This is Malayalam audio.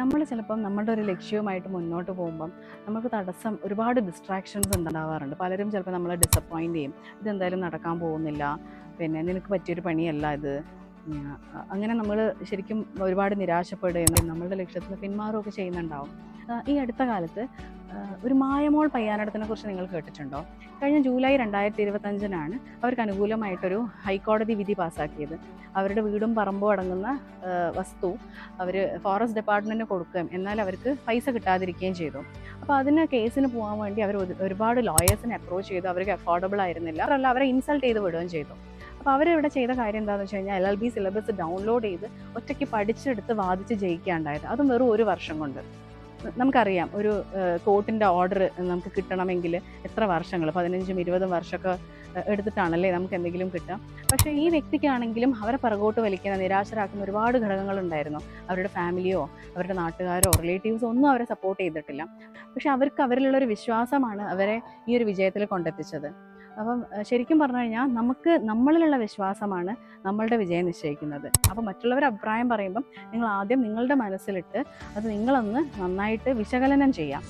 നമ്മൾ ചിലപ്പം നമ്മളുടെ ഒരു ലക്ഷ്യവുമായിട്ട് മുന്നോട്ട് പോകുമ്പം നമുക്ക് തടസ്സം ഒരുപാട് ഡിസ്ട്രാക്ഷൻസ് ഉണ്ടാവാറുണ്ട്. പലരും ചിലപ്പോൾ നമ്മളെ ഡിസപ്പോയിൻ്റ് ചെയ്യും. ഇതെന്തായാലും നടക്കാൻ പോകുന്നില്ല, പിന്നെ നിനക്ക് പറ്റിയൊരു പണിയല്ല ഇത്. ഉം, അങ്ങനെ നമ്മൾ ശരിക്കും ഒരുപാട് നിരാശപ്പെടുകയും നമ്മളുടെ ലക്ഷ്യത്തിൽ നിന്ന് പിന്മാറുകയൊക്കെ ചെയ്യുന്നുണ്ടാവും. ഈ അടുത്ത കാലത്ത് ഒരു മായമോൾ പയ്യാനടത്തിനെ കുറിച്ച് നിങ്ങൾ കേട്ടിട്ടുണ്ടോ? കഴിഞ്ഞ ജൂലൈ 2025 അവർക്ക് അനുകൂലമായിട്ടൊരു ഹൈക്കോടതി വിധി പാസ്സാക്കിയത്. അവരുടെ വീടും പറമ്പും അടങ്ങുന്ന വസ്തു അവർ ഫോറസ്റ്റ് ഡിപ്പാർട്ട്മെൻറ്റിന് കൊടുക്കുകയും എന്നാൽ അവർക്ക് പൈസ കിട്ടാതിരിക്കുകയും ചെയ്തു. അപ്പോൾ അതിന് കേസിന് പോകാൻ വേണ്ടി അവർ ഒരുപാട് ലോയേഴ്സിനെ അപ്രോച്ച് ചെയ്തു. അവർക്ക് അഫോർഡബിൾ ആയിരുന്നില്ല. അവരല്ല, അവരെ ഇൻസൾട്ട് ചെയ്ത് വിടുകയും ചെയ്തു. അപ്പോൾ അവരിവിടെ ചെയ്ത കാര്യം എന്താണെന്ന് വെച്ച് കഴിഞ്ഞാൽ LLB സിലബസ് ഡൗൺലോഡ് ചെയ്ത് ഒറ്റയ്ക്ക് പഠിച്ചെടുത്ത് വാദിച്ച് ജയിക്കുകയുണ്ടായത്. അതും വെറും ഒരു വർഷം കൊണ്ട്. നമുക്കറിയാം, ഒരു കോർട്ടിൻ്റെ ഓർഡർ നമുക്ക് കിട്ടണമെങ്കിൽ എത്ര വർഷങ്ങൾ, 15ഉം 20ഉം വർഷമൊക്കെ എടുത്തിട്ടാണല്ലേ നമുക്ക് എന്തെങ്കിലും കിട്ടുക. പക്ഷേ ഈ വ്യക്തിക്കാണെങ്കിലും അവരെ പിറകോട്ട് വലിക്കുന്ന, നിരാശരാക്കുന്ന ഒരുപാട് ഘടകങ്ങളുണ്ടായിരുന്നു. അവരുടെ ഫാമിലിയോ അവരുടെ നാട്ടുകാരോ റിലേറ്റീവ്സോ ഒന്നും അവരെ സപ്പോർട്ട് ചെയ്തിട്ടില്ല. പക്ഷെ അവർക്ക് അവരിലുള്ളൊരു വിശ്വാസമാണ് അവരെ ഈ ഒരു വിജയത്തിൽ കൊണ്ടെത്തിച്ചത്. അപ്പം ശരിക്കും പറഞ്ഞു കഴിഞ്ഞാൽ നമുക്ക് നമ്മളിലുള്ള വിശ്വാസമാണ് നമ്മളുടെ വിജയം നിശ്ചയിക്കുന്നത്. അപ്പം മറ്റുള്ളവർ അഭിപ്രായം പറയുമ്പം നിങ്ങൾ ആദ്യം നിങ്ങളുടെ മനസ്സിലിട്ട് അത് നിങ്ങളൊന്ന് നന്നായിട്ട് വിശകലനം ചെയ്യാം.